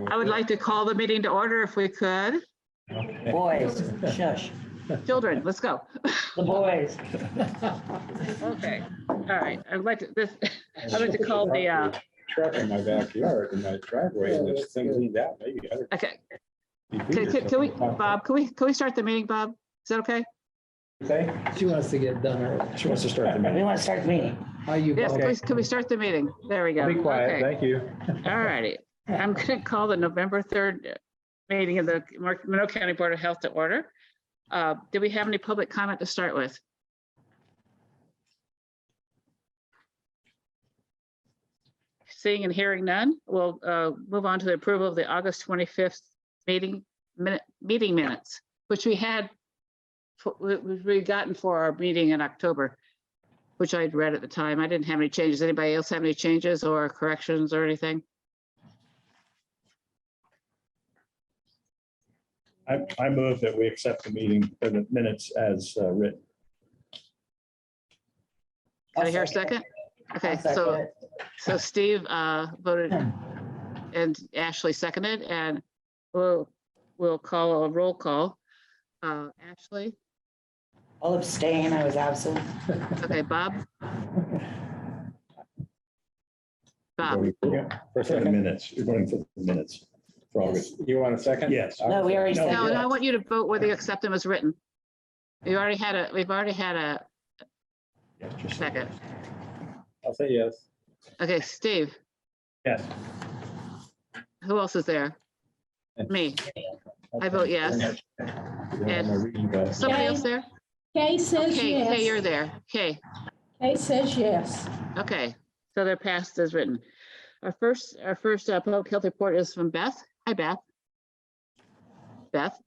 I would like to call the meeting to order if we could. Boys, shush, Children, let's go. the boys. Okay, all right. I'd like to call the, Truck in my backyard, in my driveway, and this thing leaned out, maybe. okay. Can we, Bob, can we start the meeting, Bob? Is that okay? Okay, She wants to get done early. she wants to start the We meeting. want to start the meeting. How you? Yes, vote? please, can we start the meeting? There we go. Be quiet, Okay. thank you. All righty. I'm going to call the November 3rd meeting of the Monroe County Board of Health to order. Do we have any public comment to start with? Seeing and hearing none, we'll move on to the approval of the August 25th meeting minutes, which we had gotten for our meeting in October, which I'd read at the time. I didn't have any changes. Anybody else have any changes or corrections or anything? I move that we accept the meeting, the minutes as written. Can I hear a second? Okay, I'll second so it. Steve voted and Ashley seconded, and we'll call a roll call. Ashley, I'll abstain, I was absent. okay, Bob? Bob, For the minutes, you're voting for the minutes for August. You want a second? Yes. No, we already said no, it. I want you to vote whether you accept them as written. We've already had a second. I'll say yes. Okay, Steve, Yes. who else is there? Me. I vote yes. Somebody else there? Kay says Kay, yes. Kay, you're there. Kay. Kay says yes. Okay, so they're passed as written. Our first public health report is from Beth. Hi, Beth. Beth?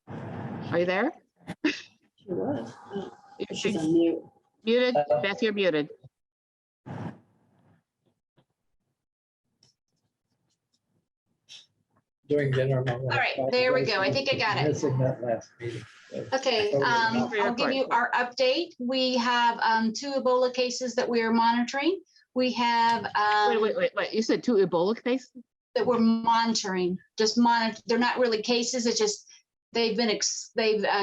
Are you there? She was. She's You're on mute. muted. Beth, you're muted. Doing dinner. All right, there we go. I think I got it. Missing that last meeting. Okay, I'll give you our update. We have 2 Ebola cases that we are monitoring. We have Wait. You said 2 Ebola cases? that we're monitoring, just monitor. They're not really cases. It's just they've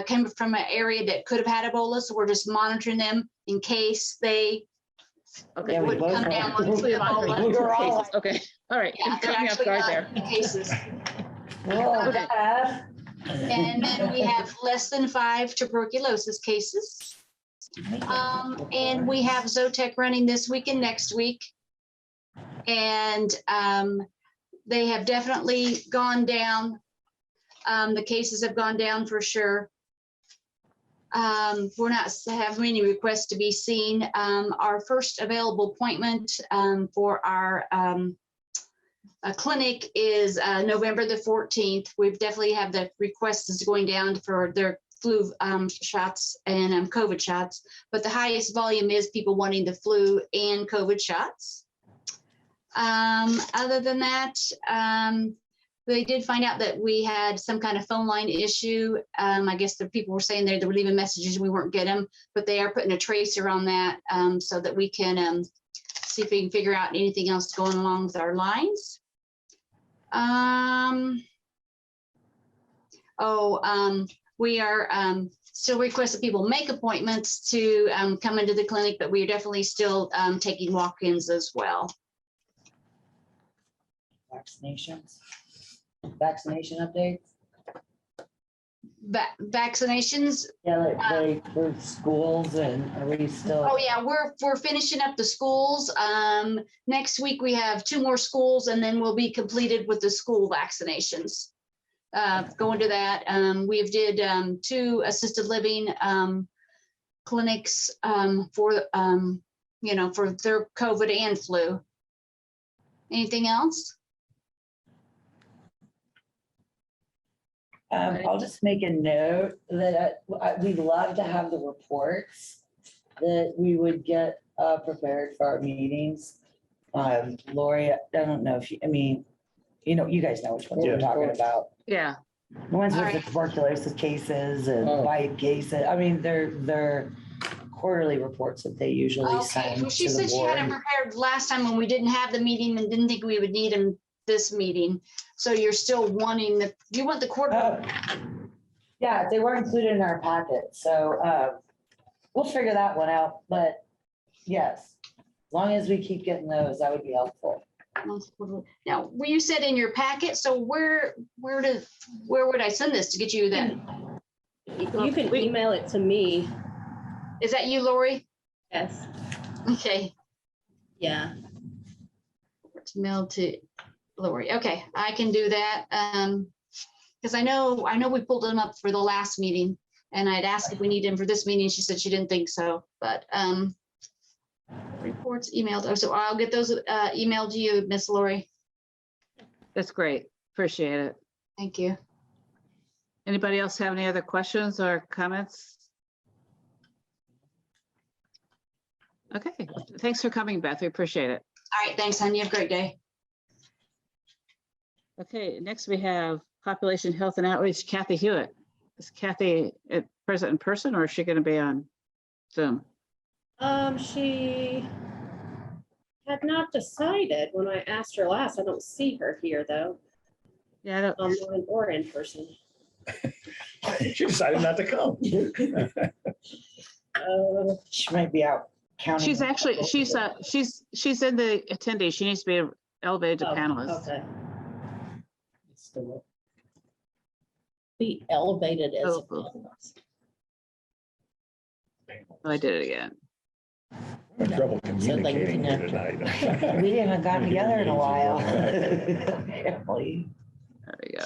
come from an area that could have had Ebola, so we're just monitoring them in case they Okay. Yeah, we would both come are. down with We're Ebola. all- Cases. Okay, all right. Yeah, You they're caught me off actually guard not there. cases. Whoa, Okay. Beth. And then we have less than 5 tuberculosis cases. And we have Zotec running this week and next week. And they have definitely gone down. The cases have gone down for sure. We're not having any requests to be seen. Our first available appointment for our clinic is November the 14th. We've definitely have the requests is going down for their flu shots and COVID shots, but the highest volume is people wanting the flu and COVID shots. Other than that, they did find out that we had some kind of phone line issue. I guess the people were saying they were leaving messages, we weren't getting them, but they are putting a tracer on that so that we can see if we can figure out anything else going along with our lines. We are still requesting people make appointments to come into the clinic, but we are definitely still taking walk-ins as well. Vaccination updates? Vaccinations. Yeah, like for schools, and are we still? Oh yeah, we're finishing up the schools. Next week we have 2 more schools, and then we'll be completed with the school vaccinations. Going to that, we've did 2 assisted living clinics for for their COVID and flu. Anything else? I'll just make a note that we'd love to have the reports that we would get prepared for our meetings. Lori, I don't know if you, you guys know which ones we're talking about. Yeah. The ones with All the right. tuberculosis cases and Oh. bite cases. They're quarterly reports that they usually Okay, send well, she to said the she had them board. prepared last time when we didn't have the meeting and didn't think we would need them this meeting. So you're still wanting you want the quarter. Yeah, they weren't included in our packet, so we'll figure that one out, but yes, as long as we keep getting those, that would be helpful. Now, well, you said in your packet, so where would I send this to get you that? You can email it to me. Is that you, Lori? Yes. Okay, Yeah. it's mailed to Lori. Okay, I can do that. Because I know we pulled them up for the last meeting, and I'd asked if we need them for this meeting. She said she didn't think so, but reports emailed. Oh, so I'll get those emailed to you, Miss Lori. That's great. Appreciate it. Thank you. Anybody else have any other questions or comments? Okay, thanks for coming, Beth. We appreciate it. All right, thanks, honey. Have a great day. Okay, next we have Population Health and Outreach, Kathy Hewitt. Is Kathy present in person, or is she going to be on Zoom? She had not decided when I asked her last. I don't see her here though, Yeah, I don't, online or in person. She decided not to come. She might be out counting. she's actually, she's in the attendee. She needs to be elevated to Oh, panelist. Okay. Still Be elevated as. Oh, Oh, I did it again. I'm in trouble communicating here We tonight. haven't gotten together in a while. Apparently. There we go.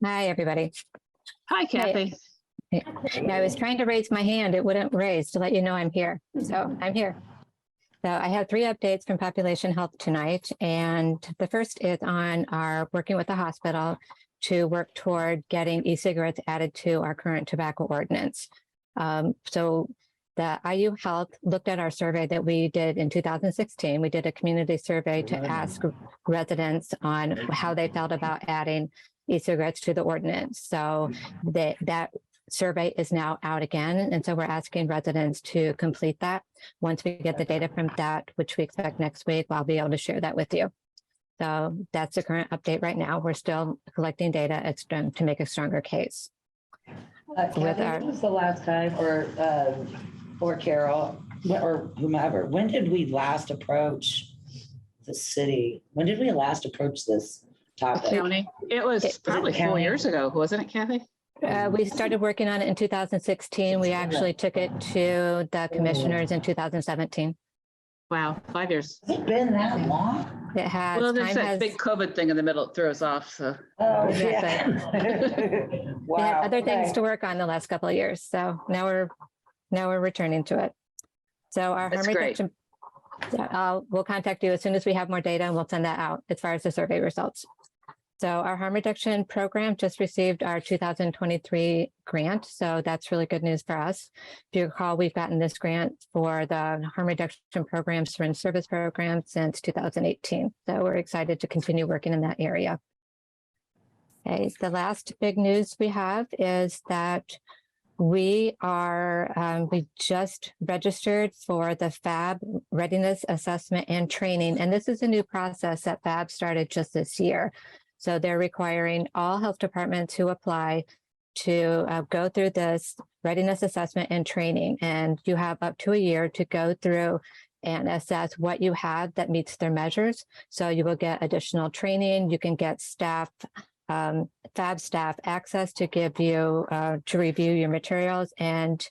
Hi, everybody. Hi, Kathy. I was trying to raise my hand. It wouldn't raise to let you know I'm here. So I'm here. So I have 3 updates from Population Health tonight. And the first is on our working with the hospital to work toward getting e-cigarettes added to our current tobacco ordinance. So the IU Health looked at our survey that we did in 2016. We did a community survey to ask residents on how they felt about adding e-cigarettes to the ordinance. So that survey is now out again. And so we're asking residents to complete that. Once we get the data from that, which we expect next week, I'll be able to share that with you. So that's the current update right now. We're still collecting data to make a stronger case. Kathy, when was the last time, or Carol, or whomever, when did we last approach the city? When did we last approach this topic? County. It was probably 4 county? years ago, wasn't it, Kathy? We started working on it in 2016. We actually took it to the commissioners in 2017. Wow, 5 years. Has it been that long? It has. Well, there's time that has- big COVID thing in the middle that threw us off, so. Oh, Yes, yeah. We had Wow. other things okay. to work on the last couple of years. So now we're returning to it. So our That's harm great. reduction, we'll contact you as soon as we have more data, and we'll send that out as far as the survey results. So our harm reduction program just received our 2023 grant. So that's really good news for us. If you recall, we've gotten this grant for the harm reduction program, syringe service program since 2018. So we're excited to continue working in that area. Okay, the last big news we have is that we just registered for the FAB Readiness Assessment and Training. And this is a new process that FAB started just this year. So they're requiring all health departments who apply to go through this readiness assessment and training. And you have up to a year to go through and assess what you have that meets their measures. So you will get additional training. You can get staff, FAB staff access to give you, to review your materials and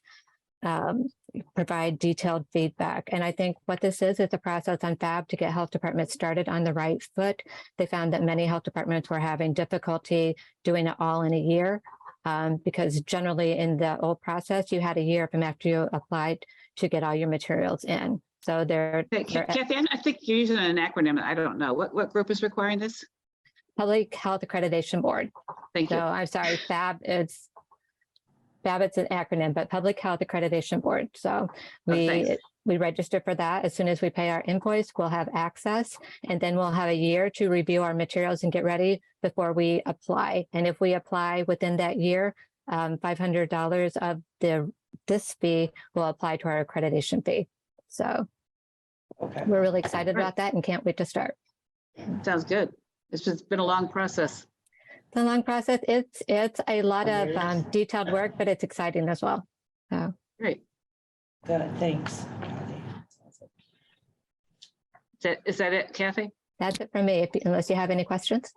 provide detailed feedback. And I think what this is a process on FAB to get health departments started on the right foot. They found that many health departments were having difficulty doing it all in a year because generally in the old process, you had a year from after you applied to get all your materials in. So Kathy, I think you're using an acronym. I don't know. What group is requiring this? Public Health Accreditation Board. Thank So you. I'm sorry, FAB, it's an acronym, but Public Health Accreditation Board. So thanks. we register for that. As soon as we pay our invoice, we'll have access, and then we'll have a year to review our materials and get ready before we apply. And if we apply within that year, $500 of the this fee will apply to our accreditation fee. So Okay. we're really excited Great. about that and can't wait to start. Sounds good. It's just been a long process. It's a long process. It's a lot of Years. detailed work, but it's exciting as well. So Great. Good, thanks. Is that it, Kathy? that's it from me, unless you have any questions.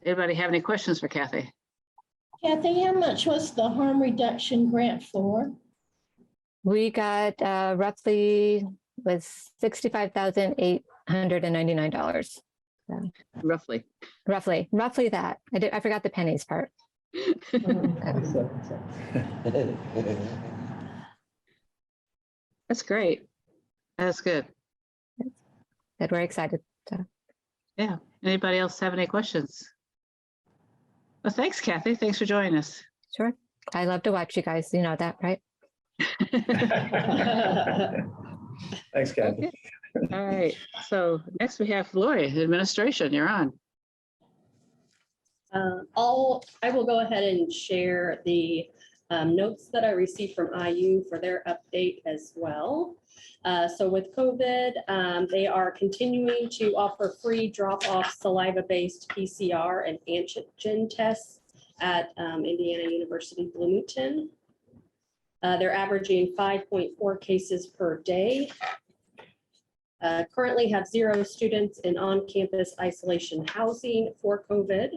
Anybody have any questions for Kathy? Kathy, how much was the harm reduction grant for? We got roughly was $65,899. Roughly. Roughly that. I forgot the pennies part. That's great. That's good. That we're excited. So, Yeah. Anybody else have any questions? Well, thanks, Kathy. Thanks for joining us. sure. I love to watch you guys. You know that, right? Thanks, Kathy. All right. So next we have Lori, administration. You're on. I will go ahead and share the notes that I received from IU for their update as well. So with COVID, they are continuing to offer free drop-off saliva-based PCR and antigen tests at Indiana University Bloomington. They're averaging 5.4 cases per day. Currently have 0 students in on-campus isolation housing for COVID.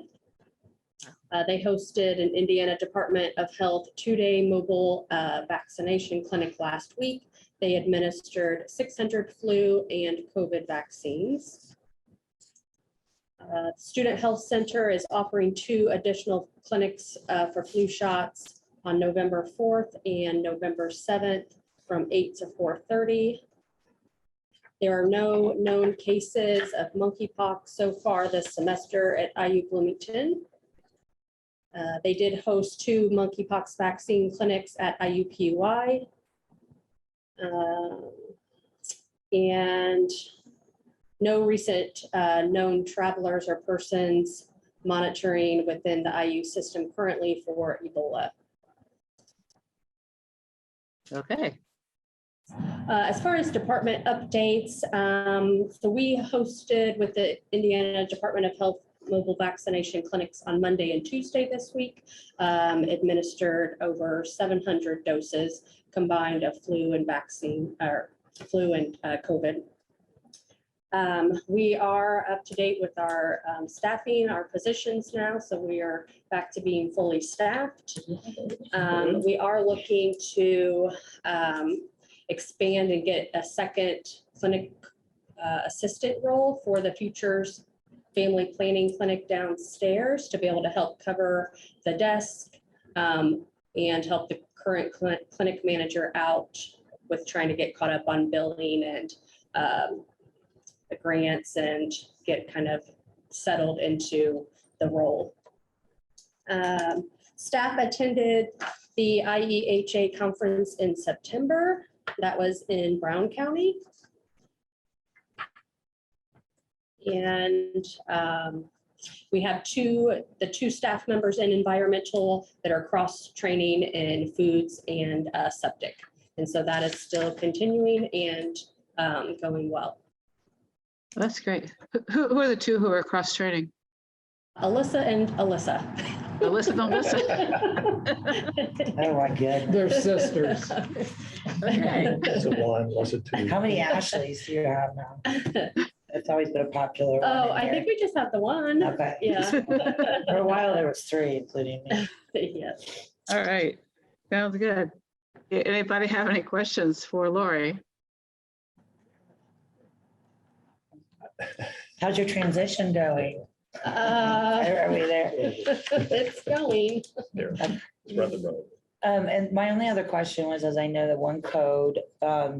They hosted an Indiana Department of Health 2-day mobile vaccination clinic last week. They administered 600 flu and COVID vaccines. Student Health Center is offering 2 additional clinics for flu shots on November 4th and November 7th from 8 to 4:30. There are no known cases of monkeypox so far this semester at IU Bloomington. They did host 2 monkeypox vaccine clinics at IUPUI. And no recent known travelers or persons monitoring within the IU system currently for Ebola. Okay. As far as department updates, so we hosted with the Indiana Department of Health mobile vaccination clinics on Monday and Tuesday this week, administered over 700 doses combined of flu and vaccine, or flu and COVID. We are up to date with our staffing, our positions now, so we are back to being fully staffed. We are looking to expand and get a second clinic assistant role for the Futures Family Planning Clinic downstairs to be able to help cover the desk and help the current clinic manager out with trying to get caught up on billing and the grants and get kind of settled into the role. Staff attended the IEHA conference in September. That was in Brown County. And we have the two staff members in environmental that are cross-training in foods and septic. And so that is still continuing and going well. That's great. Who are the 2 who are cross-training? Alyssa and Alyssa. Alyssa and Alyssa. Oh, my goodness. They're sisters. Okay. Was it 1? Was it 2? How many Ashleys do you have now? It's always been a popular one. Oh, in I here. think we just have the one. Okay. Yeah. For a while, there was 3, including me. Yes. All right. Sounds good. Anybody have any questions for Lori? How's your transition going? Are we there? It's going. There. It's run the road. And my only other question was, as I know that one code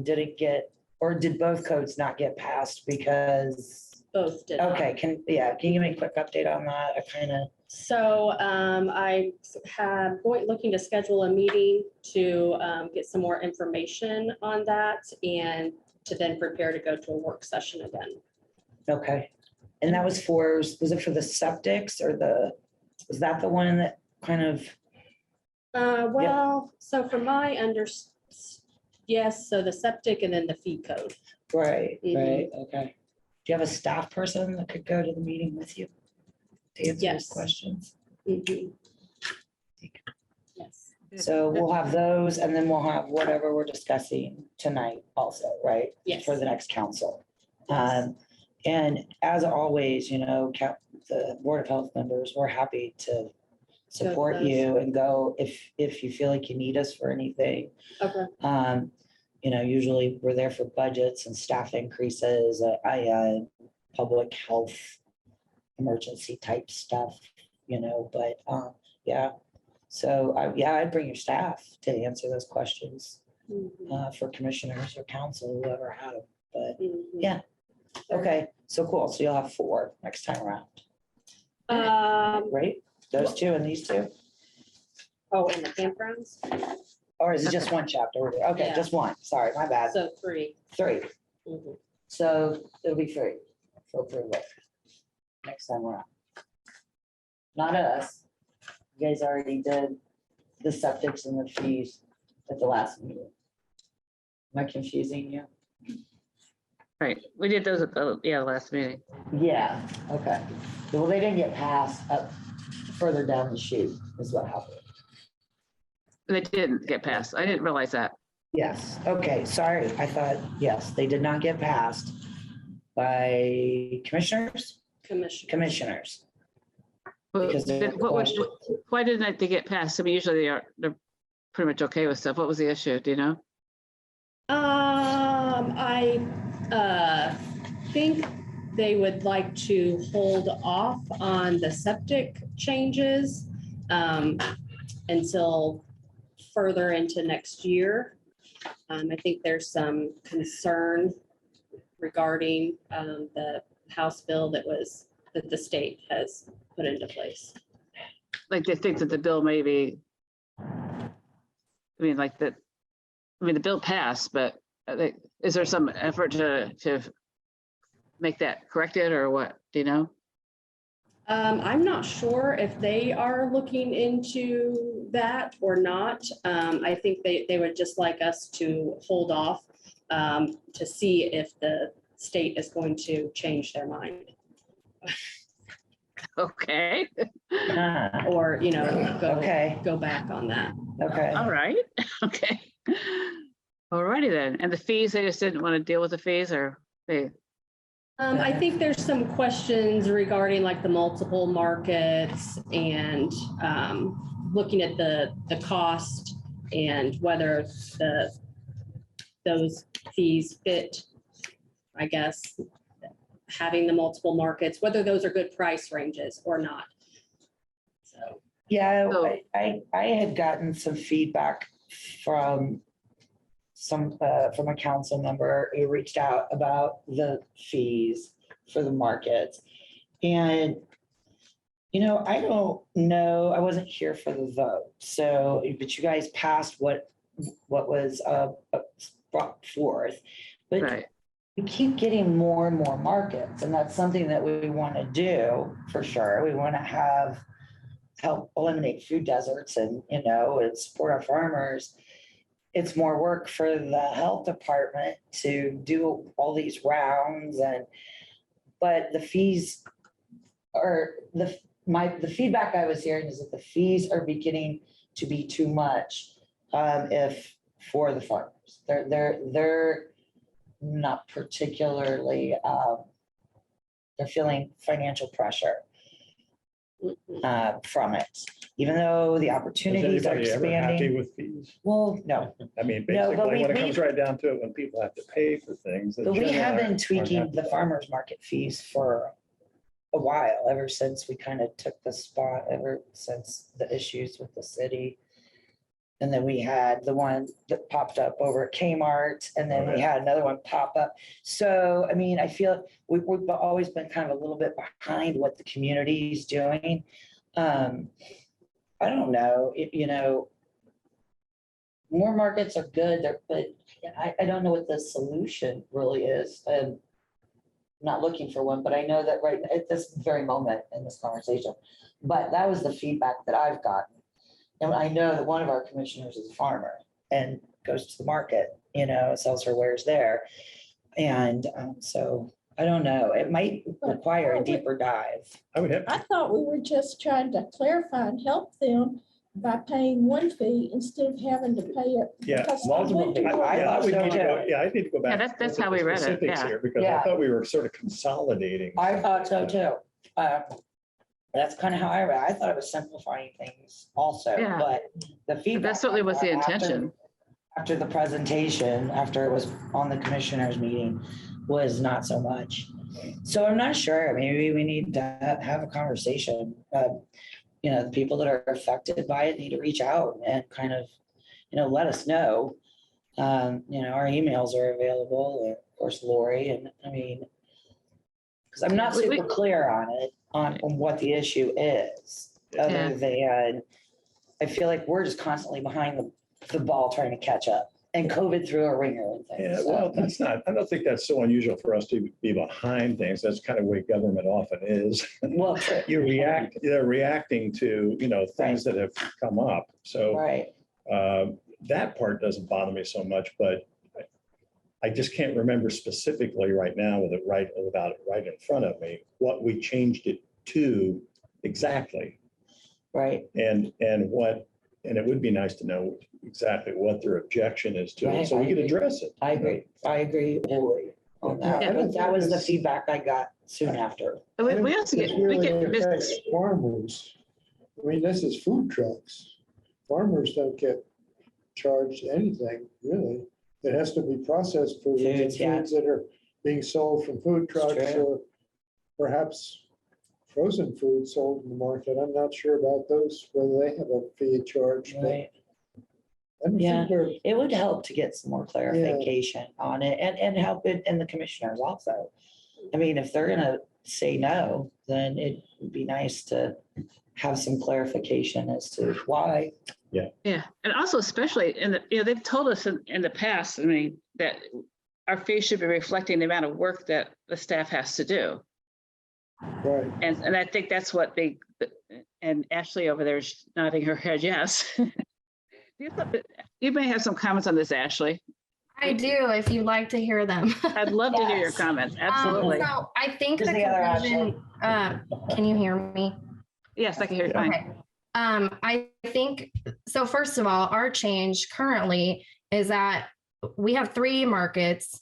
didn't get, or did both codes not get passed because? Both did. Okay, can you give me a quick update on that? I kind of. So I have looking to schedule a meeting to get some more information on that and to then prepare to go to a work session again. Okay. And that was it for the septics or was that the one that kind of Well, so from my yes, so the septic and then the fee code. Right, Mhm. right, okay. Do you have a staff person that could go to the meeting with you? To answer those Yes. questions? Mhm. Yes. So we'll have those and then we'll have whatever we're discussing tonight also, right? Yes. For the next council. Yes. And as always, the Board of Health members, we're happy to support those. you and go if you feel like you need us for anything. Okay. Usually we're there for budgets and staff increases, public health emergency type stuff, but yeah. So I'd bring your staff to answer those questions Mhm. for commissioners or council, whoever had them. But Mhm. yeah, okay, so cool. So you'll have 4 next time around, right? Those 2 and these 2? Oh, and the campgrounds, Or is it just one chapter? Okay, Yeah. just one. Sorry, my bad. so 3. 3. Mhm. So it'll be 3 for approval next time around. Not us. You guys already did the septics and the fees at the last meeting. Am I confusing you? Right, we did those at the, last meeting. Yeah, okay. Well, they didn't get passed up further down the chute is what happened. They didn't get passed. I didn't realize that. Yes, okay, sorry. I thought, yes, they did not get passed by commissioners. Commissioners. But Because they're then why didn't they get passed? I mean, usually they're pretty much okay with stuff. What was the issue? Do you know? I think they would like to hold off on the septic changes until further into next year. I think there's some concern regarding the House bill that the state has put into place. Like they think that the bill may be, the bill passed, but is there some effort to make that corrected or what? Do you know? I'm not sure if they are looking into that or not. I think they would just like us to hold off to see if the state is going to change their mind Okay. or, Okay, go back on that. okay. All right. Okay. All righty then. And the fees, they just didn't want to deal with the fees or they? I think there's some questions regarding like the multiple markets and looking at the cost and whether those fees fit, I guess, having the multiple markets, whether those are good price ranges or not. So. Yeah, So- I had gotten some feedback from from a council member who reached out about the fees for the markets. And, I don't know, I wasn't here for the vote. So, but you guys passed what was brought forth. But Right. we keep getting more and more markets, and that's something that we want to do for sure. We want to help eliminate food deserts and support our farmers. It's more work for the health department to do all these rounds but the fees are the feedback I was hearing is that the fees are beginning to be too much if for the farmers. They're not particularly they're feeling financial pressure from it, even though the Is opportunities are anybody ever happy expanding. with fees? Well, no, I mean, No, but basically, when it we- comes right down to it, when people have to pay for things. but we have been tweaking the farm. farmers market fees for a while, ever since we kind of took the spot, ever since the issues with the city. And then we had the one that popped up over at Kmart, and then we had another one pop up. So, I mean, I feel we've always been kind of a little bit behind what the community is doing. I don't know, more markets are good, but I don't know what the solution really is. I'm not looking for one, but I know that right at this very moment in this conversation. But that was the feedback that I've gotten. And I know that one of our commissioners is a farmer and goes to the market, you know, sells her wares there. And so I don't know, it might require a deeper dive. I would have, I thought we were just trying to clarify and help them by paying one fee instead of having to pay it. yeah. because multiple- I went to I- work. yeah, I would so need to go- too. Yeah, I need to go back. Yeah, that's and how look at we the read it, specifics yeah. here, because I Yeah. thought we were sort of consolidating. I thought so too. That's kind of how I read. I thought it was simplifying things also, Yeah. but the feedback. That certainly was the I got intention. After the presentation, after it was on the commissioners meeting, was not so much. So I'm not sure. Maybe we need to have a conversation. You know, the people that are affected by it need to reach out and kind of, you know, let us know. You know, our emails are available, and of course, Lori, and I mean, because I'm not super clear on it, on what the issue is, other Yeah. than I feel like we're just constantly behind the ball trying to catch up, and COVID threw a ringer and Yeah, things. well, that's not, I don't think that's so unusual for us to be behind things. That's kind of the way government often is. Well, true. They're reacting to, you know, things that have come up. So Right, that part doesn't bother me so much, but I just can't remember specifically right now without it right in front of me, what we changed it to exactly. right. And it would be nice to know exactly what their objection is to it, so we Right, I could agree. address it. I agree wholly on that. Yeah. But that was the feedback I got soon after. We also This get, we really get affects business. farmers. I mean, this is food trucks. Farmers don't get charged anything, really. It has to be processed foods and Foods, yeah. foods that are being sold from food trucks true. or perhaps frozen food sold in the market. I'm not sure about those, whether they have a fee charge. But Right. I don't Yeah. think they're- It would help to get some more clarification on it and help it and the commissioners also. I mean, if they're gonna say no, then it would be nice to have some clarification as to why. Yeah, and also especially they've told us in the past, I mean, that our fees should be reflecting the amount of work that the staff has to do. Right. And I think that's what and Ashley over there is nodding her head, yes. You may have some comments on this, Ashley. I do, if you'd like to hear them. I'd love to hear your Yes. comments, absolutely. So I think Who's the the other conclusion, can you hear me? Yes, I can hear you fine. Okay. I think, so first of all, our change currently is that we have 3 markets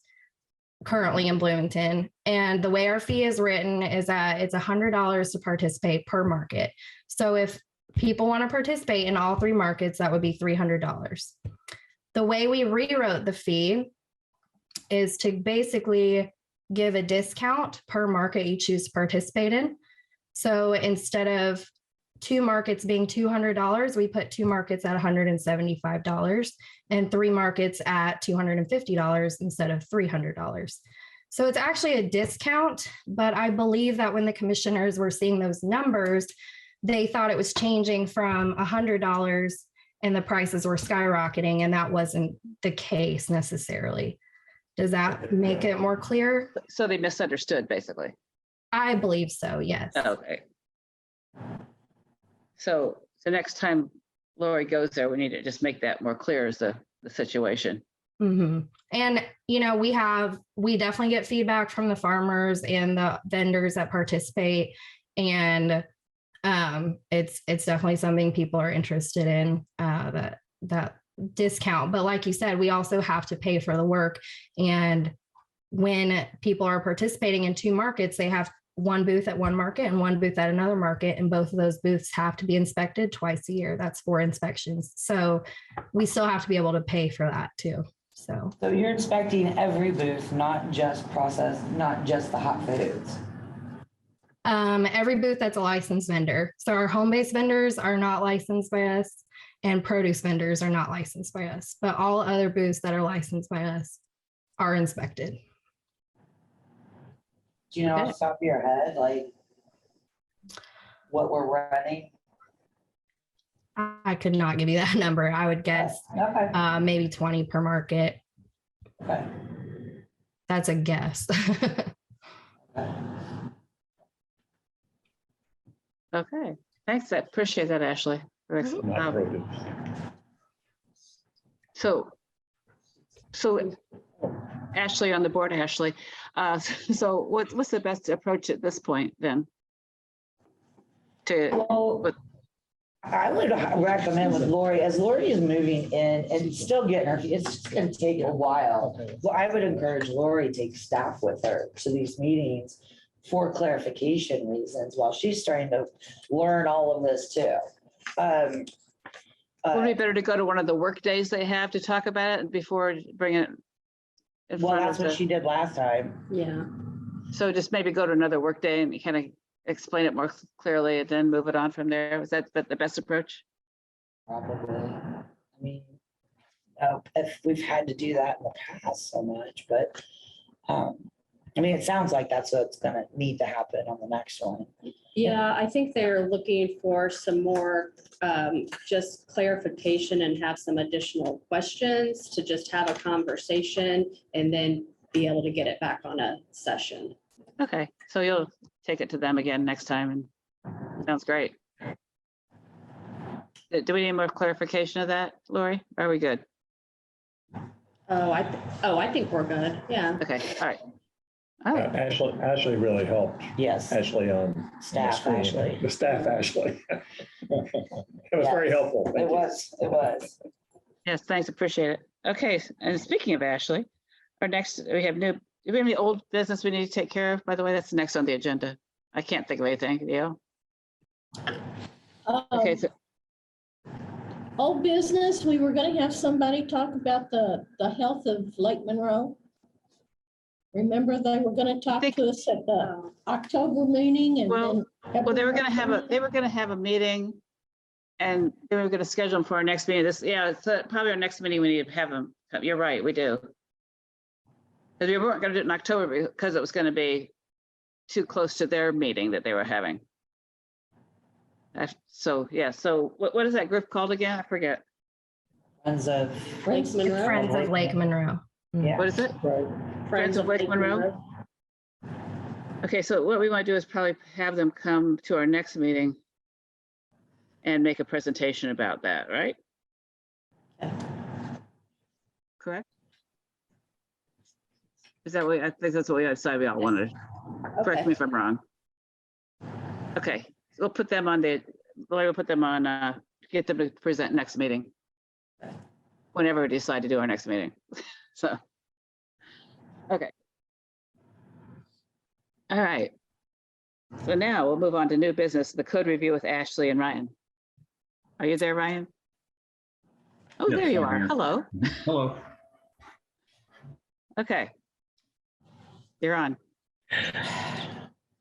currently in Bloomington. And the way our fee is written is that it's $100 to participate per market. So if people want to participate in all 3 markets, that would be $300. The way we rewrote the fee is to basically give a discount per market you choose to participate in. So instead of 2 markets being $200, we put 2 markets at $175 and 3 markets at $250 instead of $300. So it's actually a discount, but I believe that when the commissioners were seeing those numbers, they thought it was changing from $100 and the prices were skyrocketing, and that wasn't the case necessarily. Does that make it more clear? So they misunderstood, basically. I believe so, yes. Okay. So the next time Lori goes there, we need to just make that more clear as the situation. Mm-hmm. And, we definitely get feedback from the farmers and the vendors that participate. And it's definitely something people are interested in, that discount. But like you said, we also have to pay for the work. And when people are participating in 2 markets, they have 1 booth at 1 market and 1 booth at another market. And both of those booths have to be inspected twice a year. That's 4 inspections. So we still have to be able to pay for that too. So You're inspecting every booth, not just the hot foods. every booth that's a licensed vendor. So our home-based vendors are not licensed by us and produce vendors are not licensed by us, but all other booths that are licensed by us are inspected. Do you know off the top of your head, like what we're running? I could not give you that number. I would guess Okay. maybe 20 per market. Okay. That's a guess. Okay, thanks. I appreciate that, Ashley. not produce. So Ashley on the board, Ashley. So what's the best approach at this point then? Well, But- I would recommend with Lori, as Lori is moving in and still getting her, it's just gonna take a while. Well, I would encourage Lori to take staff with her to these meetings for clarification reasons while she's starting to learn all of this too. Would it be better to go to one of the work days they have to talk about it before bringing it? In Well, front that's of what the- she did last time. Yeah. So just maybe go to another work day and kind of explain it more clearly and then move it on from there. Was that the best approach? Probably. I mean, if we've had to do that in the past so much, but, I mean, it sounds like that's what's gonna need to happen on the next one. Yeah, I think they're looking for some more just clarification and have some additional questions to just have a conversation and then be able to get it back on a session. Okay, so you'll take it to them again next time and sounds great. Do we need more clarification of that, Lori? Are we good? I think we're good. Yeah. Okay, all right. All right, Ashley really helped. Yes, Ashley on the staff, screen. Ashley. The staff, Ashley. It was very helpful. Thank It you. was. yes, thanks, appreciate it. Okay, and speaking of Ashley, our next, we have do we have any old business we need to take care of? By the way, that's next on the agenda. I can't think of anything, you know? Okay, so, Old business, we were gonna have somebody talk about the health of Lake Monroe. Remember, they were gonna talk think- to us at the October meeting and Well- then. well, they were gonna have a meeting and they were gonna schedule them for our next meeting. It's probably our next meeting, we need to have them. You're right, we do. Because we weren't gonna do it in October because it was gonna be too close to their meeting that they were having. So, yeah, so what is that group called again? I forget. Friends of, Lake Monroe. Friends of Lake Monroe. yeah. What is it? Right. Friends of Lake Monroe? Okay, so what we want to do is probably have them come to our next meeting and make a presentation about that, right? Correct? Is that what, I think that's what we decided we all wanted. Correct me if I'm wrong. Okay, we'll put them on we'll put them on, get them to present next meeting. Whenever we decide to do our next meeting. So, okay. All right. So now we'll move on to new business, the code review with Ashley and Ryan. Are you there, Ryan? Oh, Yes, there you I'm are. here. Hello. Hello. Okay. You're on.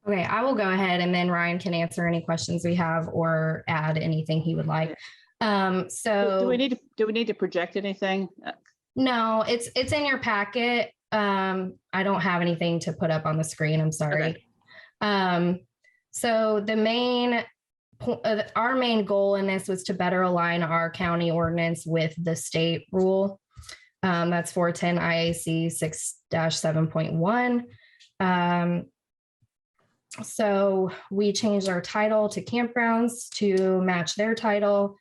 Okay, I will go ahead and then Ryan can answer any questions we have or add anything he would like. So Do we need to project anything? no, it's in your packet. I don't have anything to put up on the screen. I'm sorry. So our main goal in this was to better align our county ordinance with the state rule. That's 410 IAC 6-7.1. So we changed our title to campgrounds to match their title.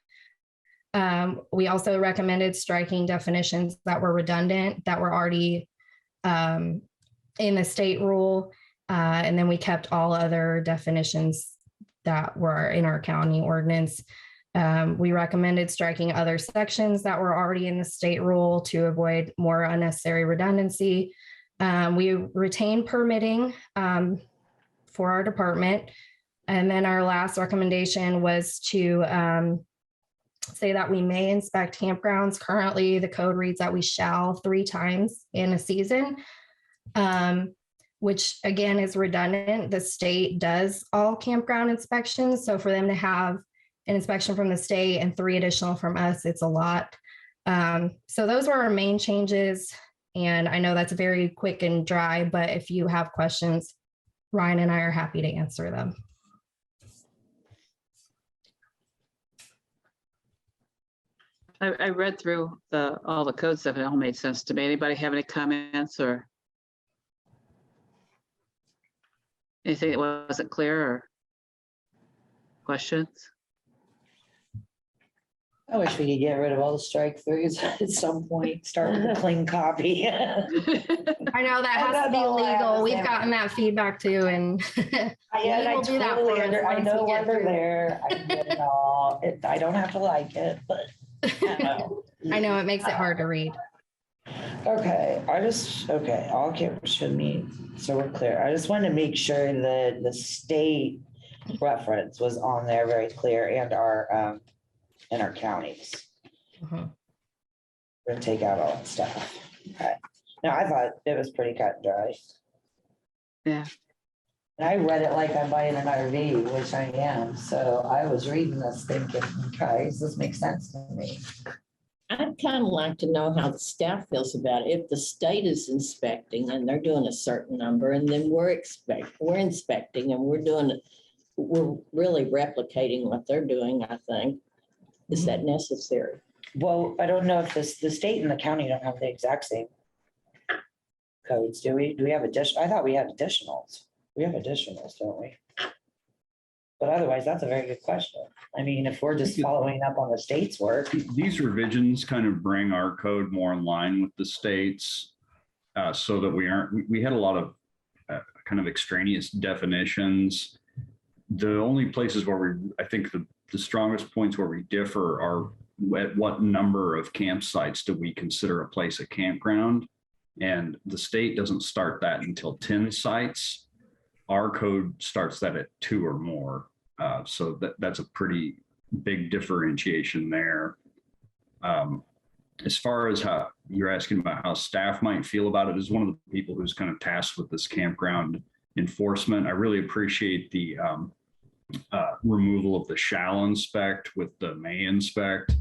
We also recommended striking definitions that were redundant, that were already in the state rule. And then we kept all other definitions that were in our county ordinance. We recommended striking other sections that were already in the state rule to avoid more unnecessary redundancy. We retained permitting for our department. And then our last recommendation was to say that we may inspect campgrounds. Currently, the code reads that we shall 3 times in a season, which again is redundant. The state does all campground inspections. So for them to have an inspection from the state and 3 additional from us, it's a lot. So those were our main changes. And I know that's very quick and dry, but if you have questions, Ryan and I are happy to answer them. I read through all the code stuff. It all made sense to me. Anybody have any comments or anything that wasn't clear or questions? I wish we could get rid of all the strike throughs at some point, start with a clean copy. I know that has to That's be all I have to legal. We've say. gotten that feedback too, and Yeah, we'll do that for us I once know we why get they're through. there. I get it all. I don't have to like it, but I know. I know it makes it hard to read. Okay, all campers should meet, so we're clear. I just wanted to make sure that the state reference was on there very clear and our counties. Mhm. We're gonna take out all that stuff. Okay. No, I thought it was pretty cut and dry. Yeah. And I read it like I'm buying an RV, which I am, so I was reading this thinking, guys, this makes sense to me. I'd kind of like to know how the staff feels about it. If the state is inspecting and they're doing a certain number, and then we're inspecting and we're really replicating what they're doing, I think. Is that necessary? Well, I don't know if the state and the county don't have the exact same codes, do we? Do we have I thought we had additionals. We have additionals, don't we? But otherwise, that's a very good question. I mean, if we're just following up on the state's work. These revisions kind of bring our code more in line with the states, so that we had a lot of kind of extraneous definitions. The only places where I think the strongest points where we differ are at what number of campsites do we consider a place a campground? And the state doesn't start that until 10 sites. Our code starts that at 2 or more. So that's a pretty big differentiation there. As far as how you're asking about how staff might feel about it, as one of the people who's kind of tasked with this campground enforcement, I really appreciate the removal of the shall inspect with the may inspect,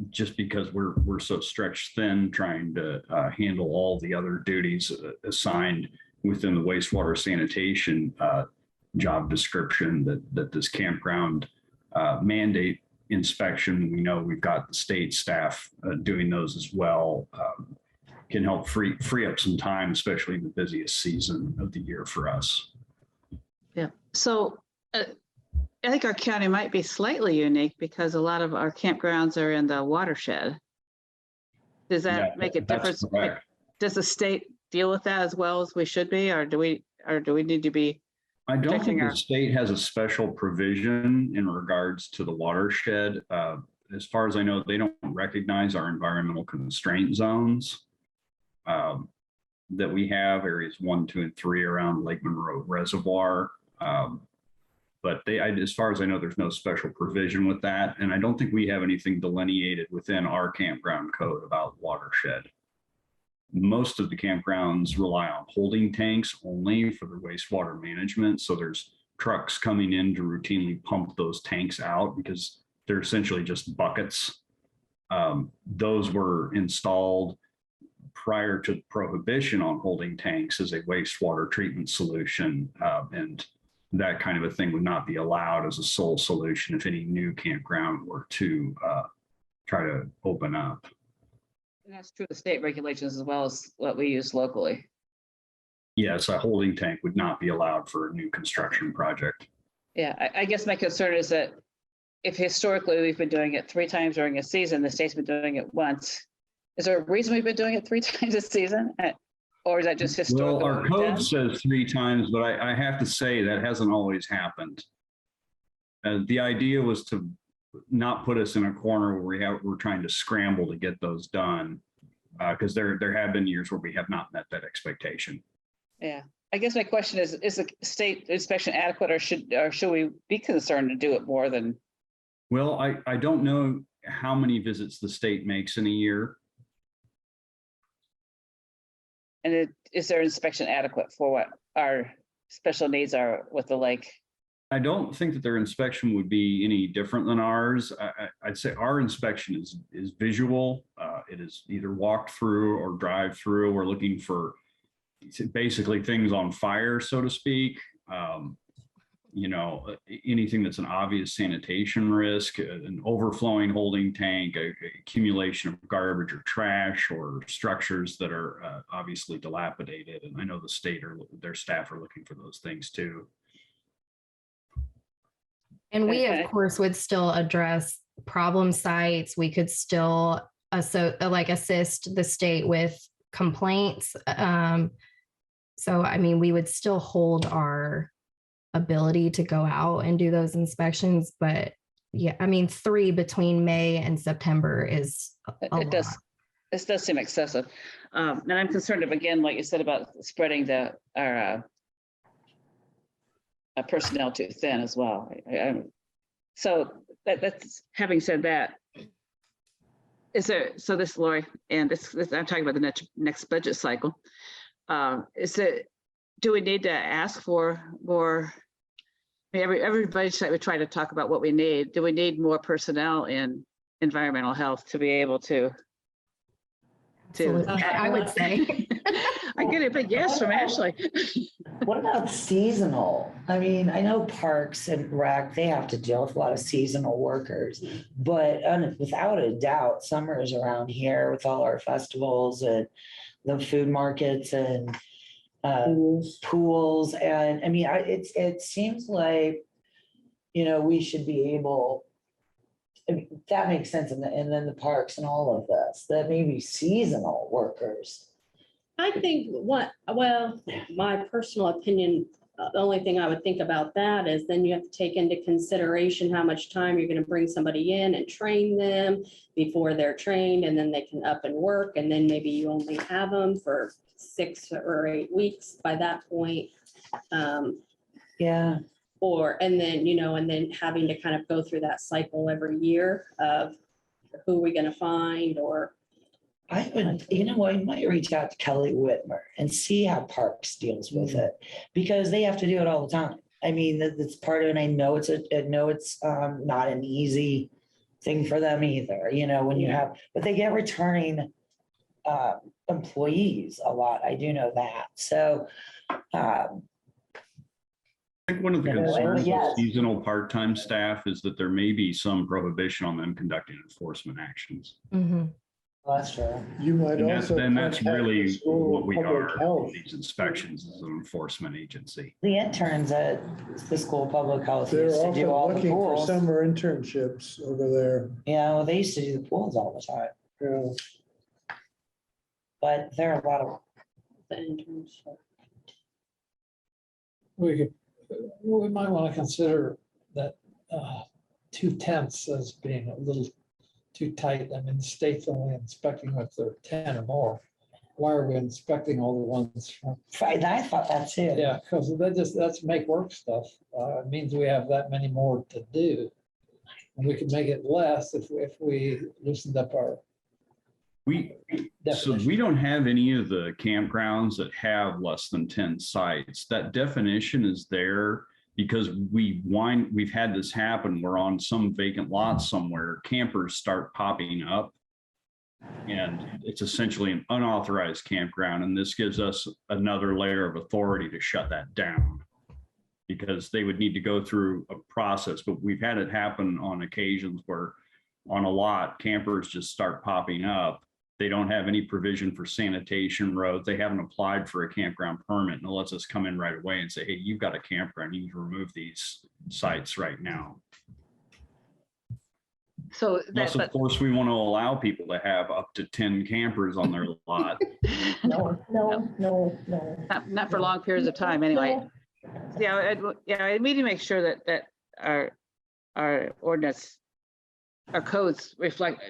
just because we're so stretched thin trying to handle all the other duties assigned within the wastewater sanitation job description that this campground mandate inspection. We know we've got the state staff doing those as well. Can help free up some time, especially in the busiest season of the year for us. Yeah. So I think our county might be slightly unique because a lot of our campgrounds are in the watershed. Does that make a difference? Does the state deal with that as well as we should be, or do we need to be? I don't think the state has a special provision in regards to the watershed. As far as I know, they don't recognize our environmental constraint zones that we have, areas 1, 2, and 3 around Lake Monroe Reservoir. But as far as I know, there's no special provision with that. And I don't think we have anything delineated within our campground code about watershed. Most of the campgrounds rely on holding tanks only for their wastewater management. So there's trucks coming in to routinely pump those tanks out because they're essentially just buckets. Those were installed prior to prohibition on holding tanks as a wastewater treatment solution. And that kind of a thing would not be allowed as a sole solution if any new campground were to try to open up. And that's true of state regulations as well as what we use locally. Yes, a holding tank would not be allowed for a new construction project. Yeah, I guess my concern is that if historically we've been doing it 3 times during a season, the state's been doing it once. Is there a reason we've been doing it 3 times a season? Or is that just historical? Well, our code says 3 times, but I have to say that hasn't always happened. The idea was to not put us in a corner where we're trying to scramble to get those done, because there have been years where we have not met that expectation. Yeah, I guess my question is the state inspection adequate, or should we be concerned to do it more than? Well, I don't know how many visits the state makes in a year. And is their inspection adequate for what our special needs are with the lake? I don't think that their inspection would be any different than ours. I'd say our inspection is visual. It is either walk through or drive through. We're looking for basically things on fire, so to speak. Anything that's an obvious sanitation risk, an overflowing holding tank, accumulation of garbage or trash, or structures that are obviously dilapidated. And I know the state or their staff are looking for those things too. And we, of course, would still address problem sites. We could still assist the state with complaints. So, I mean, we would still hold our ability to go out and do those inspections, but yeah, I mean, 3 between May and September is a lot. This does seem excessive. And I'm concerned of, again, like you said about spreading our personnel too thin as well. So that's, having said that, is there, so this, Lori, and this I'm talking about the next budget cycle. Do we need to ask for more? I mean, every budget site we try to talk about what we need. Do we need more personnel in environmental health to be able to? Absolutely. I would say. I get a big yes from Ashley. What about seasonal? I mean, I know Parks and Rec, they have to deal with a lot of seasonal workers, but without a doubt, summer is around here with all our festivals and the food markets and pools. And I mean, it seems like, we should be able, I mean, that makes sense. And then the parks and all of this, that maybe seasonal workers. I think my personal opinion, the only thing I would think about that is then you have to take into consideration how much time you're going to bring somebody in and train them before they're trained, and then they can up and work. And then maybe you only have them for 6 or 8 weeks by that point. Yeah. And then having to kind of go through that cycle every year of who are we going to find, or I would, I might reach out to Kelly Whitmer and see how Parks deals with it, because they have to do it all the time. I mean, that's part of it. I know it's not an easy thing for them either, when you have, but they get returning employees a lot. I do know that. So, I think one of the concerns yes. with seasonal part-time staff is that there may be some prohibition on them conducting enforcement actions. Mm-hmm. That's true. You might And also. that's contact really the school what we public are, health. these inspections as an enforcement agency. The interns at the school of public health They're used to do all often the looking for pools. summer internships over there. Yeah, well, they used to do the pools all the time, Yeah. but there are a lot of, the interns. We might want to consider that 2/10 as being a little too tight. I mean, the state's only inspecting if they're 10 or more. Why are we inspecting all the ones from? I thought that too. Yeah, because that's make work stuff. It means we have that many more to do. And we could make it less if we loosened up our So we don't have any of the campgrounds that have less than 10 sites. That definition is there because we've had this happen where on some vacant lots somewhere, campers start popping up. And it's essentially an unauthorized campground. And this gives us another layer of authority to shut that down, because they would need to go through a process. But we've had it happen on occasions where on a lot, campers just start popping up. They don't have any provision for sanitation roads. They haven't applied for a campground permit, and it lets us come in right away and say, hey, you've got a campground. You need to remove these sites right now. So Plus, of course, we want to allow people to have up to 10 campers on their lot. No. not for long periods of time anyway. Yeah, I need to make sure that our ordinance, our codes reflect,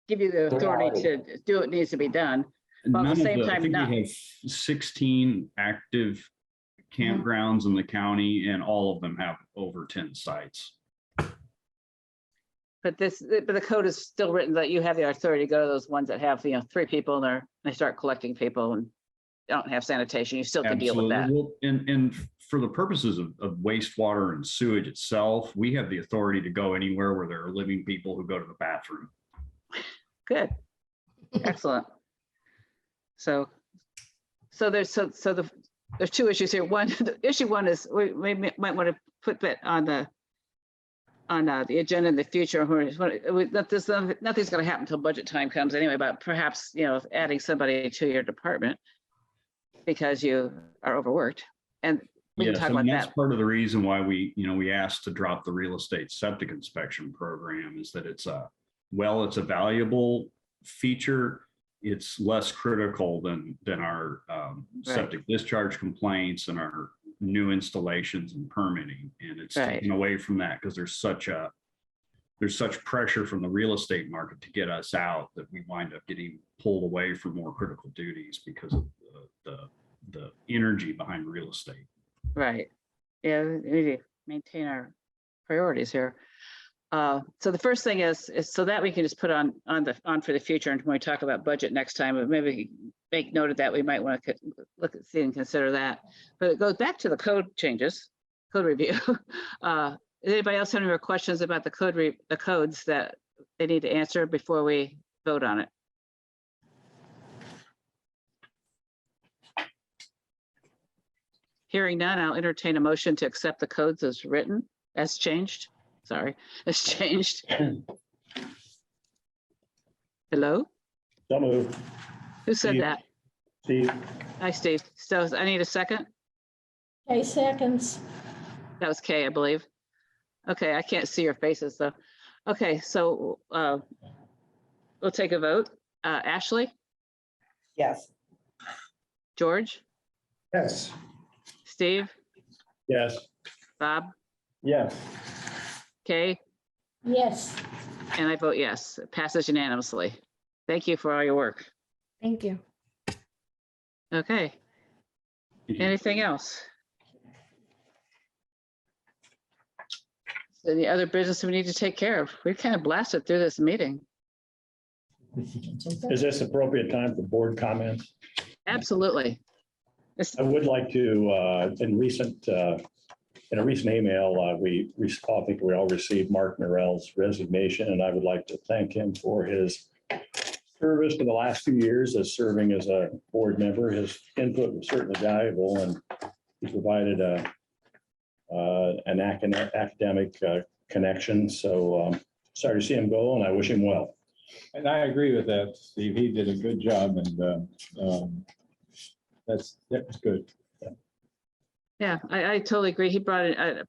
give you the authority to do what needs to be done. But at the same time, I think we have 16 active campgrounds in the county, and all of them have over 10 sites. But the code is still written that you have the authority to go to those ones that have 3 people and they start collecting people and don't have sanitation. You still can deal with that. Well, and for the purposes of wastewater and sewage itself, we have the authority to go anywhere where there are living people who go to the bathroom. Good, excellent. So there's 2 issues here. Issue one is we might want to put that on the agenda in the future. Nothing's going to happen until budget time comes anyway, but perhaps, adding somebody to your department because you are overworked. And we can Yes, talk I mean, about that's that. part of the reason why we asked to drop the real estate septic inspection program is that it's it's a valuable feature. It's less critical than our septic discharge complaints and our new installations and permitting. And it's taken away from that because there's such pressure from the real estate market to get us out that we wind up getting pulled away from more critical duties because of the energy behind real estate. Right. Yeah, we need to maintain our priorities here. So the first thing is so that we can just put on for the future, and when we talk about budget next time, but maybe make note of that. We might want to look at, see and consider that. But it goes back to the code changes, code review. Anybody else have any more questions about the codes that they need to answer before we vote on it? Hearing none, I'll entertain a motion to accept the codes as written, as changed. Sorry, as changed. Hello? So moved. Who said Steve. that? Steve. Hi, Steve. So I need a second. Okay, seconds. That was Kay, I believe. Okay, I can't see your faces though. Okay, so we'll take a vote. Ashley, Yes. George, Yes. Steve, Yes. Bob, Yes. Kay, Yes. and I vote yes. It passes unanimously. Thank you for all your work. Thank you. Okay. Anything else? Any other business we need to take care of? We've kind of blasted through this meeting. Is this appropriate time for board comments? Absolutely. I would like to, in a recent email, I think we all received Mark Norell's resignation, and I would like to thank him for his service for the last few years as serving as a board member. His input was certainly valuable, and he provided an academic connection. So sorry to see him go, and I wish him well. And I agree with that, Steve. He did a good job, and that was good. Yeah, I totally agree. He brought a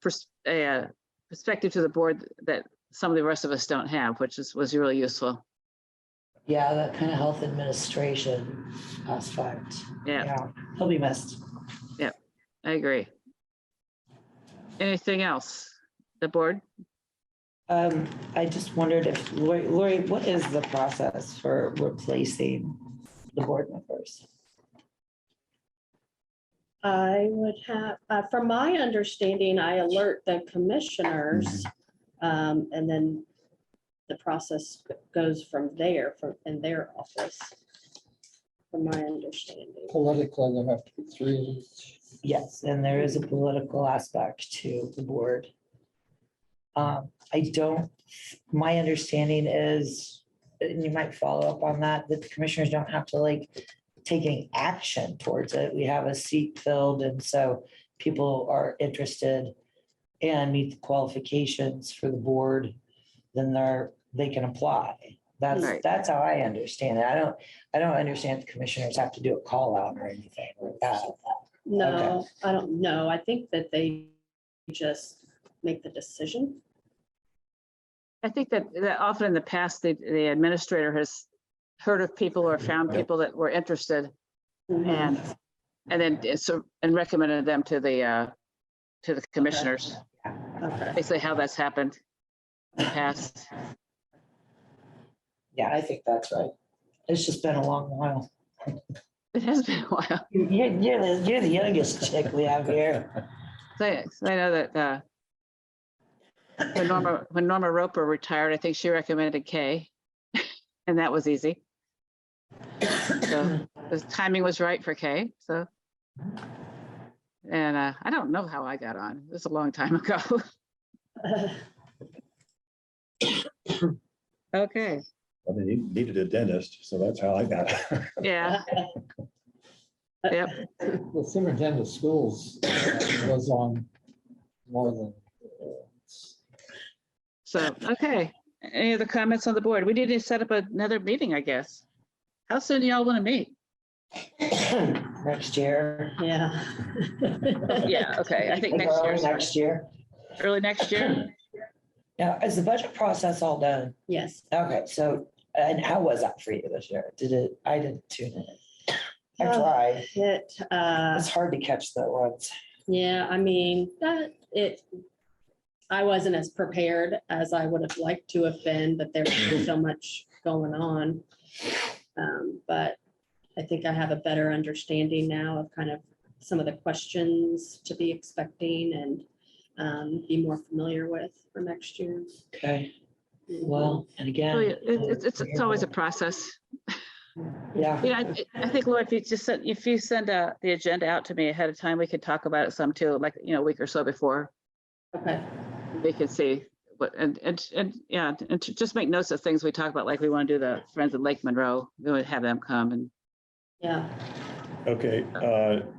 perspective to the board that some of the rest of us don't have, which was really useful. Yeah, that kind of health administration aspect. Yeah. He'll be missed. Yeah, I agree. Anything else? The board? I just wondered if, Lori, what is the process for replacing the board members? I would have, from my understanding, I alert the commissioners, and then the process goes from there, in their office, from my understanding. Politically, there have to be 3 of each. Yes, and there is a political aspect to the board. My understanding is, and you might follow up on that the commissioners don't have to take any action towards it. We have a seat filled, and so people are interested and meet the qualifications for the board, then they can apply. That's how I understand it. I don't understand the commissioners have to do a call out or anything like that. No, I don't know. I think that they just make the decision. I think that often in the past, the administrator has heard of people or found people that were interested and then recommended them to the commissioners. Okay. Basically how that's happened in the past. Yeah, I think that's right. It's just been a long while. It has been a while. You're the youngest chick we have here. So I know that when Norma Roper retired, I think she recommended Kay, and that was easy. So the timing was right for Kay. So, and I don't know how I got on. It was a long time ago. Okay. Well, they needed a dentist, so that's how I got it. Yeah. Yep. The superintendent of schools was on more than. So, okay. Any other comments on the board? We need to set up another meeting, I guess. How soon do y'all want to meet? Next year. Yeah. Yeah, okay, I think Like next early year, next year. early next year. Now, is the budget process all done? Yes. Okay, so, and how was that for you this year? I didn't tune in. I Uh, tried. It, It's hard to catch the ones. yeah, I mean, I wasn't as prepared as I would have liked to have been, but there was so much going on. But I think I have a better understanding now of kind of some of the questions to be expecting and be more familiar with for next year. Okay, well, and again. Oh, yeah, it's always a process. Yeah. Yeah, I think, Laura, if you send the agenda out to me ahead of time, we could talk about it some too, like, a week or so before. Okay. We can see what, and yeah, and to just make notes of things we talk about, like we want to do the Friends of Lake Monroe, we would have them come and. Yeah. Okay,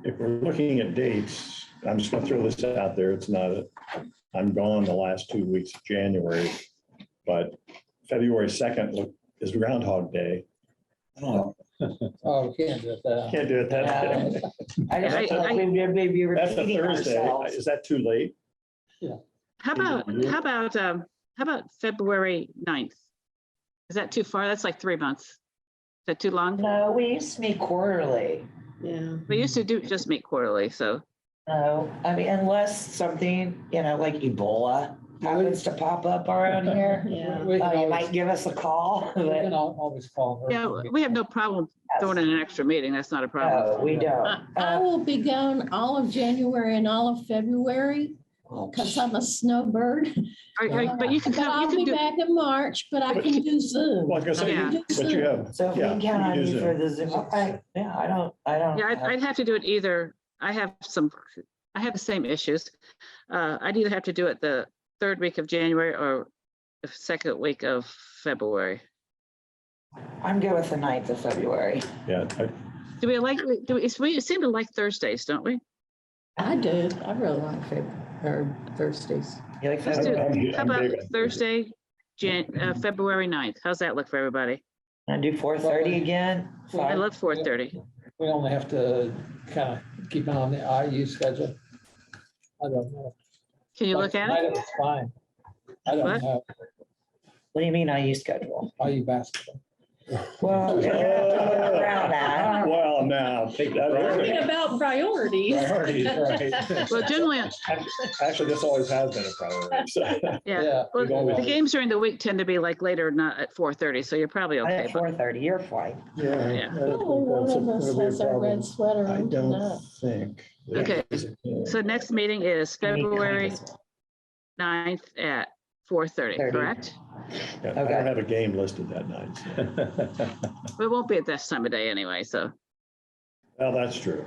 if we're looking at dates, I'm just gonna throw this out there. It's not, I'm gone the last 2 weeks of January, but February 2nd is Groundhog Day. Oh, we can't do it that. Can't do it that day. I just feel like we'd be That's a repeating Thursday. ourselves. Is that too late? How about February 9th? Is that too far? That's like 3 months. Is that too long? No, we used to meet quarterly. Yeah. We used to just meet quarterly, so. No, I mean, unless something, like Ebola happens to pop up around here, Yeah. We can you always- might give us a call. we But can always call her. Yeah, we have no problem throwing in an extra meeting. That's not a no, problem. we don't. I will be gone all of January and all of February because I'm a snowbird. But you can But come, you I'll can be do, back in March, but I can do Zoom. Well, I was gonna Yeah. say, but you have. So if we yeah, can count you on do you Zoom. for the Zoom, okay, yeah, I don't. yeah, I'd have to do it either. I have the same issues. I'd either have to do it the third week of January or the second week of February. I'm good with the 9th of February. Yeah, Do we seem to like Thursdays, don't we? I do. I really like Thursdays. You like Let's do February? it. How I'm about big on Thursday, February 9th? How's that look for everybody? I do 4:30 again. I love 4:30. We only have to kind of keep an eye on the IU schedule. I don't know. Can you look at it? It's fine. I What? don't know. What do you mean IU schedule? IU basketball. Well, around that. well, now, take that. Talking about priorities. Priorities, right. Well, generally, Actually, this always has been a priority. so. yeah. Well, We've always- the games during the week tend to be like later, not at 4:30, so you're probably okay. At 4:30, you're fine. Yeah. Yeah. I don't Oh, think one that's of us gonna be a has a problem. red sweater I on don't tonight. think. Okay, so next meeting is February 9th at 4:30, 30. correct? Yeah, I Okay. don't have a game listed that night. so. We won't be at this time of day anyway, so Well, that's true.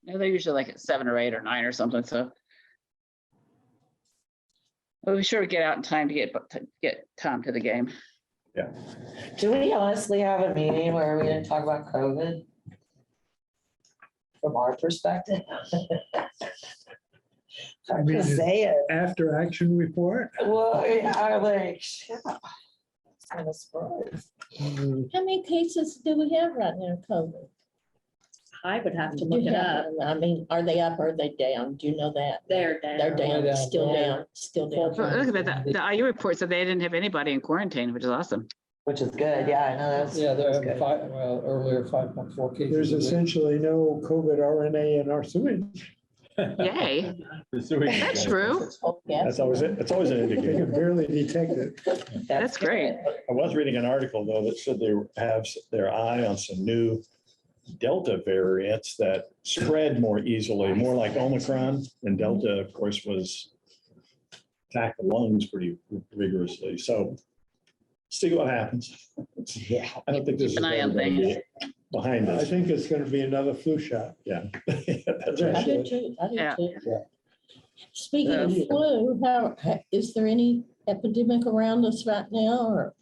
they're usually like at 7 or 8 or 9 or something, so. We'll be sure to get out in time to get Tom to the game. Do we honestly have a meeting where we didn't talk about COVID? From our perspective? I I'm mean, just saying. After action report? Well, I'm like, yeah. It's kind of surprised. How many cases do we have right now, COVID? I would have to Do look you it have- up. I mean, are they up or are they down? Do you know that? They're down. They're down, down, still yeah. down, still down. Well, look at that, the IU report said they didn't have anybody in quarantine, which is awesome. Which is good, yeah, I know that's. Yeah, they're that's having good. earlier 5.4 cases. There's a week. essentially no COVID RNA in our sewage. Yay, that's That's true. Oh, yeah. That's always an They indicator. can barely detect it. That's great. I was reading an article, though, that said they have their eye on some new Delta variants that spread more easily, more like Omicron. And Delta, of course, was attacked the lungs pretty rigorously. So see what happens. Yeah. I don't think this is Keep an eye on gonna be behind I us. think it's gonna be another flu shot. Yeah. That's I right. do too, I Yeah. do too. Yeah. Speaking of flu, is there any epidemic around us right now or?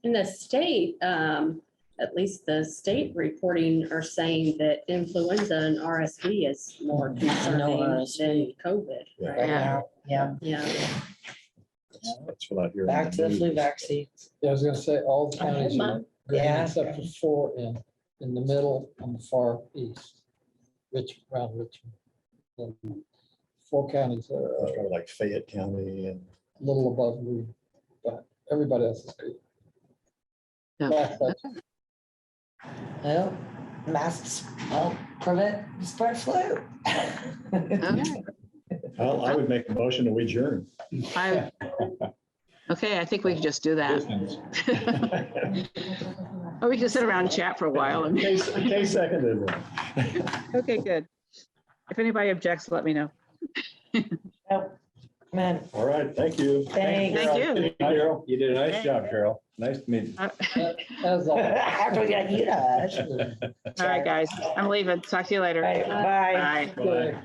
In the state, at least the state reporting are saying that influenza and RSV is more concerning than RSV. COVID. Yeah. Yeah, Yeah. That's what I hear. back to the flu vaccine. Yeah, I was gonna say, all the I had counties are mine. green Yeah. except for 4 in in the middle on the far east, around Richmond. And 4 counties that are Kind of like Fayette County and a little above Lee, but everybody else is good. Okay. Well, masks help prevent the spread flu. Okay. I would make a motion to adjourn. Okay, I think we can just do that. Distance. Or we can sit around and chat for a while. Kay seconded it. Okay, good. If anybody objects, let me know. Nope. Man, All right, thank you. thanks. Thank you. Cheryl, you did a nice job, Cheryl. Nice to meet you. As all. After we got you to hush. All right, guys, I'm leaving. Talk to you later. Right, bye. Bye. Okay.